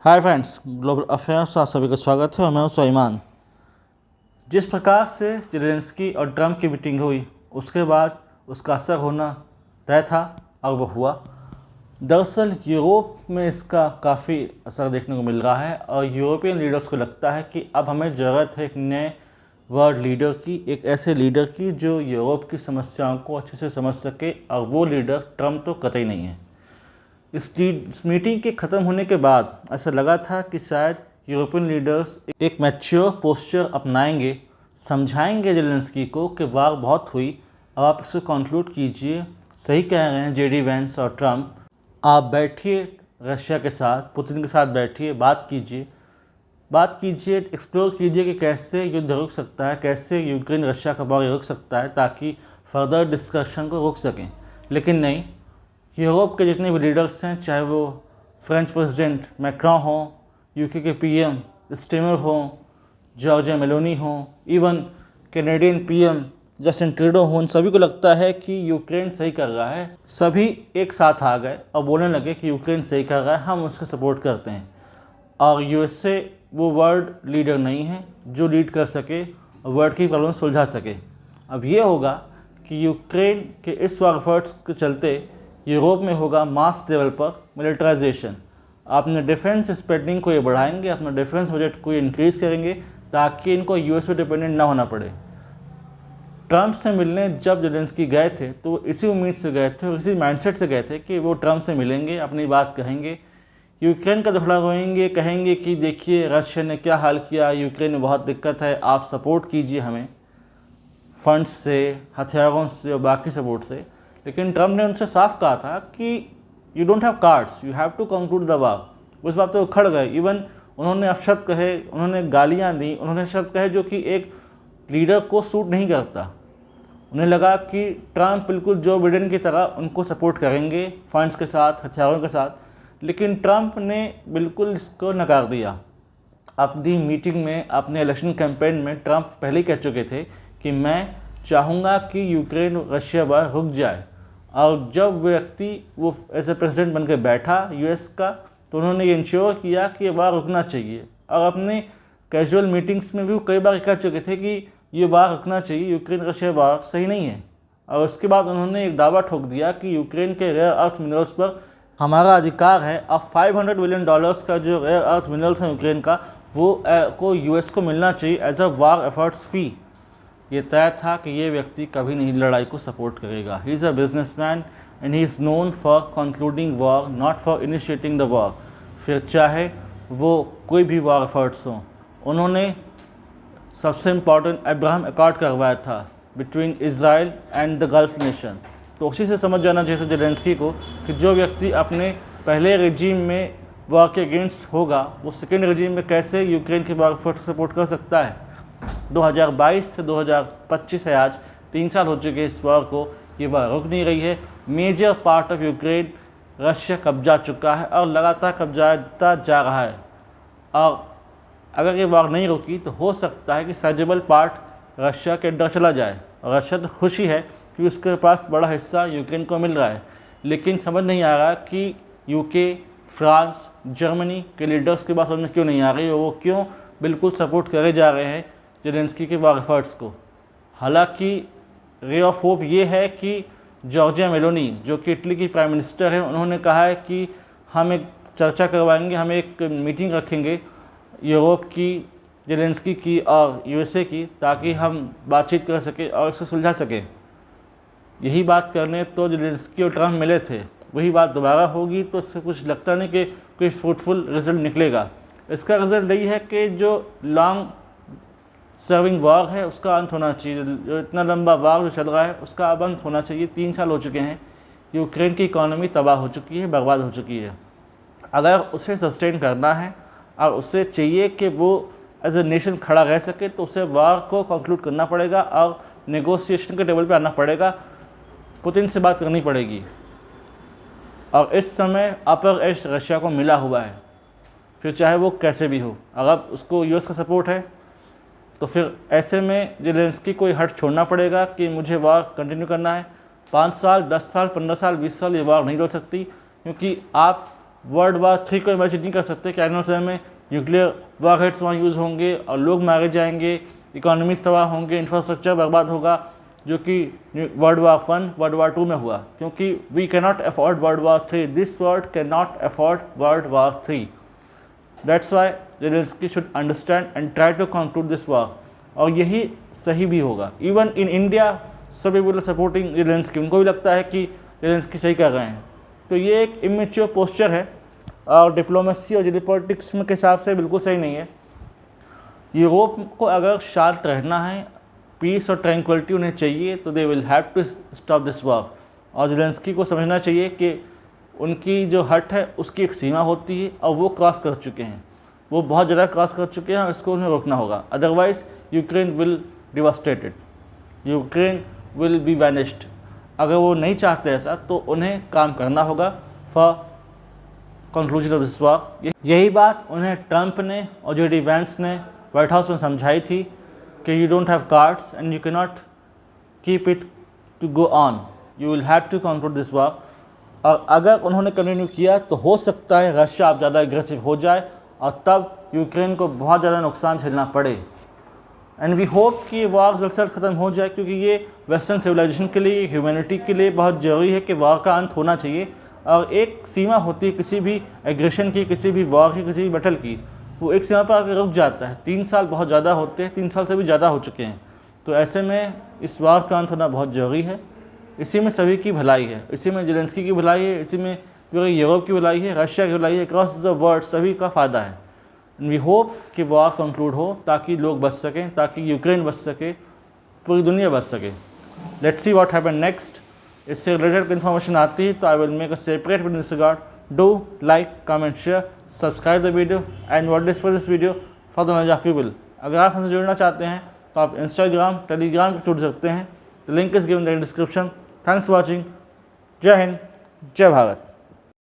Hi friends, global affairs आप सभी का स्वागत है और मैं हूं सुलेमान। जिस प्रकार से ज़ेलेंस्की और ट्रंप की मीटिंग हुई उसके बाद उसका असर होना तय था और वो हुआ। दरअसल यूरोप में इसका काफ़ी असर देखने को मिल रहा है और यूरोपियन लीडर्स को लगता है कि अब हमें ज़रूरत है एक नए वर्ल्ड लीडर की, एक ऐसे लीडर की जो यूरोप की समस्याओं को अच्छे से समझ सके, और वो लीडर ट्रंप तो कतई नहीं है। इस मीटिंग के ख़त्म होने के बाद ऐसा लगा था कि शायद यूरोपियन लीडर्स एक मैच्योर पोस्चर अपनाएंगे, समझाएंगे ज़ेलेंस्की को कि वार बहुत हुई, अब आप इसको कंक्लूड कीजिए। सही कह रहे हैं जेडी वैंस और ट्रंप, आप बैठिए रशिया के साथ, पुतिन के साथ बैठिए, बात कीजिए, एक्सप्लोर कीजिए कि कैसे युद्ध रुक सकता है, कैसे यूक्रेन रशिया का वॉर रुक सकता है, ताकि फर्दर डिस्कशन को रोक सकें। लेकिन नहीं, यूरोप के जितने भी लीडर्स हैं, चाहे वो फ्रेंच प्रेसिडेंट मैक्रॉन हो, यूके के पीएम स्टीमर हो, जॉर्जिया मेलोनी हो, even Canadian PM Justin Trudeau हो, उन सभी को लगता है कि यूक्रेन सही कर रहा है। सभी एक साथ आ गए और बोलने लगे कि यूक्रेन सही कर रहा है, हम उसका सपोर्ट करते हैं। और यूएसए वो वर्ल्ड लीडर नहीं है जो लीड कर सके और वर्ल्ड की प्रॉब्लम सुलझा सके। अब ये होगा कि यूक्रेन के इस वार एफर्ट्स के चलते यूरोप में होगा मास लेवल पर मिलिटराइजेशन। अपने डिफेंस स्पेंडिंग को ये बढ़ाएंगे, अपना डिफेंस बजट को ये इंक्रीज़ करेंगे ताकि इनको यूएस पे डिपेंडेंट ना होना पड़े। ट्रंप से मिलने जब ज़ेलेंस्की गए थे तो वो इसी उम्मीद से गए थे और इसी माइंडसेट से गए थे कि वो ट्रंप से मिलेंगे, अपनी बात कहेंगे, यूक्रेन का दुखड़ा रोएंगे, कहेंगे कि देखिए रशिया ने क्या हाल किया, यूक्रेन में बहुत दिक्कत है, आप सपोर्ट कीजिए हमें फंड्स से, हथियारों से और बाकी सपोर्ट से। लेकिन ट्रंप ने उनसे साफ कहा था कि you don't have cards, you have to conclude the war. उस बात पे उखड़ गए। इवन उन्होंने अपशब्द कहे, उन्होंने गालियाँ दी, उन्होंने शब्द कहे जो कि एक लीडर को सूट नहीं करता। उन्हें लगा कि ट्रंप बिल्कुल जो बिडेन की तरह उनको सपोर्ट करेंगे फंड्स के साथ, हथियारों के साथ। लेकिन ट्रंप ने बिल्कुल इसको नकार दिया। अपनी मीटिंग में, अपने इलेक्शन कैंपेन में ट्रंप पहले ही कह चुके थे कि मैं चाहूँगा कि यूक्रेन रशिया वार रुक जाए। और जब व्यक्ति वो एज ए प्रेसिडेंट बनकर बैठा यूएस का, तो उन्होंने ये इंश्योर किया कि ये वार रुकना चाहिए। और अपने कैजुअल मीटिंग्स में भी वो कई बार कह चुके थे कि ये वार रुकना चाहिए, यूक्रेन रशिया वार सही नहीं है। और उसके बाद उन्होंने एक दावा ठोक दिया कि यूक्रेन के रेयर अर्थ मिनरल्स पर हमारा अधिकार है। अब $500 बिलियन का जो रेयर अर्थ मिनरल्स हैं यूक्रेन का, वो को यूएस को मिलना चाहिए एज अ वार एफर्ट्स फी। ये तय था कि ये व्यक्ति कभी नहीं लड़ाई को सपोर्ट करेगा। He is a businessman and he is known for concluding war, not for initiating the war. फिर चाहे वो कोई भी वॉर एफर्ट्स हों। उन्होंने सबसे इम्पॉर्टेंट अब्राहम अकॉर्ड करवाया था between Israel and the gulf nation. तो उसी से समझ जाना चाहिए ज़ेलेंस्की को कि जो व्यक्ति अपने पहले रेजीम में वॉर के अगेंस्ट होगा, वो सेकेंड रेजीम में कैसे यूक्रेन के वॉर एफर्ट्स सपोर्ट कर सकता है। 2022 से 2025 है, आज 3 साल हो चुके इस वार को। ये वार रुक नहीं रही है। Major part of Ukraine Russia कब्जा चुका है और लगातार कब्जाता जा रहा है। और अगर ये वार नहीं रुकी तो हो सकता है कि साइजेबल पार्ट रशिया के अंदर चला जाए। और रशिया तो खुशी है कि उसके पास बड़ा हिस्सा यूक्रेन को मिल रहा है। लेकिन समझ नहीं आ रहा कि यूके, फ्रांस, जर्मनी के लीडर्स के पास समझ क्यों नहीं आ रही, वो क्यों बिल्कुल सपोर्ट करे जा रहे हैं ज़ेलेंस्की के वार एफर्ट्स को। हालांकि रे ऑफ होप ये है कि जॉर्जिया मेलोनी, जो कि इटली की प्राइम मिनिस्टर हैं, उन्होंने कहा है कि हम एक चर्चा करवाएंगे, हम एक मीटिंग रखेंगे यूरोप की, ज़ेलेंस्की की और यूएसए की, ताकि हम बातचीत कर सकें और इसे सुलझा सकें। यही बात करने तो ज़ेलेंस्की और ट्रंप मिले थे, वही बात दोबारा होगी तो इससे कुछ लगता नहीं कि कोई फ्रूटफुल रिजल्ट निकलेगा। इसका रिजल्ट यही है कि जो लॉन्ग सर्विंग वार है उसका अंत होना चाहिए। जो इतना लंबा वार जो चल रहा है उसका अब अंत होना चाहिए। 3 साल हो चुके हैं, यूक्रेन की इकॉनमी तबाह हो चुकी है, बर्बाद हो चुकी है। अगर उसे सस्टेन करना है और उसे चाहिए कि वो एज ए नेशन खड़ा रह सके, तो उसे वार को कंक्लूड करना पड़ेगा और नेगोशिएशन के टेबल पे आना पड़ेगा, पुतिन से बात करनी पड़ेगी। और इस समय अपर एज रशिया को मिला हुआ है, फिर चाहे वो कैसे भी हो। अगर उसको यूएस का सपोर्ट है तो फिर ऐसे में ज़ेलेंस्की को हट छोड़ना पड़ेगा कि मुझे वार कंटिन्यू करना है। 5 साल, 10 साल, 15 साल, 20 साल ये वार नहीं रोक सकती, क्योंकि आप वर्ल्ड वार 3 को इमेजिन नहीं कर सकते कि आने वाले समय में न्यूक्लियर वार हेड्स वहाँ यूज़ होंगे और लोग मारे जाएंगे, इकोनॉमीज तबाह होंगे, इंफ्रास्ट्रक्चर बर्बाद होगा, जो कि वर्ल्ड वार 1 वर्ल्ड वार 2 में हुआ, क्योंकि we can not afford world war 3, this world can not afford world war 3। That's why Zelensky should understand and try to conclude this war, और यही सही भी होगा। इवन इन इंडिया सब people are supporting Zelensky, उनको भी लगता है कि ज़ेलेंस्की सही कर रहे हैं। तो ये एक इमेच्योर पोस्चर है और डिप्लोमेसी और जियोपॉलिटिक्स के हिसाब से बिल्कुल सही नहीं है। यूरोप को अगर शांत रहना है, पीस और ट्रैंक्विलिटी उन्हें चाहिए, तो they will have to stop this war. और ज़ेलेंस्की को समझना चाहिए कि उनकी जो हट है उसकी एक सीमा होती है और वो क्रॉस कर चुके हैं, वो बहुत ज़्यादा क्रॉस कर चुके हैं और इसको उन्हें रोकना होगा। Otherwise Ukraine will devastated, Ukraine will be vanished. अगर वो नहीं चाहते ऐसा तो उन्हें काम करना होगा for conclusion of this war. यही बात उन्हें ट्रंप ने और JD वैंस ने व्हाइट हाउस में समझाई थी कि you don't have cards and you can not keep it to go on, you will have to conclude this war. और अगर उन्होंने कंटिन्यू किया तो हो सकता है रशिया अब ज़्यादा एग्रेसिव हो जाए और तब यूक्रेन को बहुत ज़्यादा नुकसान झेलना पड़े। एंड वी होप कि वार जल्द से जल्द ख़त्म हो जाए, क्योंकि ये वेस्टर्न सिविलाइजेशन के लिए, ह्यूमैनिटी के लिए बहुत ज़रूरी है कि वार का अंत होना चाहिए। और एक सीमा होती है किसी भी एग्रेशन की, किसी भी वार की, किसी भी बैटल की, वो एक सीमा पर आकर रुक जाता है। 3 साल बहुत ज़्यादा होते हैं, 3 साल से भी ज़्यादा हो चुके हैं। तो ऐसे में इस वार का अंत होना बहुत ज़रूरी है। इसी में सभी की भलाई है, इसी में ज़ेलेंस्की की भलाई है, इसी में पूरे यूरोप की भलाई है, रशिया की भलाई है, अक्रॉस द वर्ल्ड सभी का फ़ायदा है। वी होप कि वार कंक्लूड हो ताकि लोग बच सकें, ताकि यूक्रेन बच सके, पूरी दुनिया बच सके। Let's see what happen next. इससे रिलेटेड इन्फॉर्मेशन आती है तो I will make a separate video in this regard. Do like, comment, share, subscribe the video and what is for this video for the knowledge of people. अगर आप हमसे जुड़ना चाहते हैं तो आप इंस्टाग्राम, टेलीग्राम पर जुड़ सकते हैं। The link is given in the description. Thanks for watching. जय हिंद, जय भारत।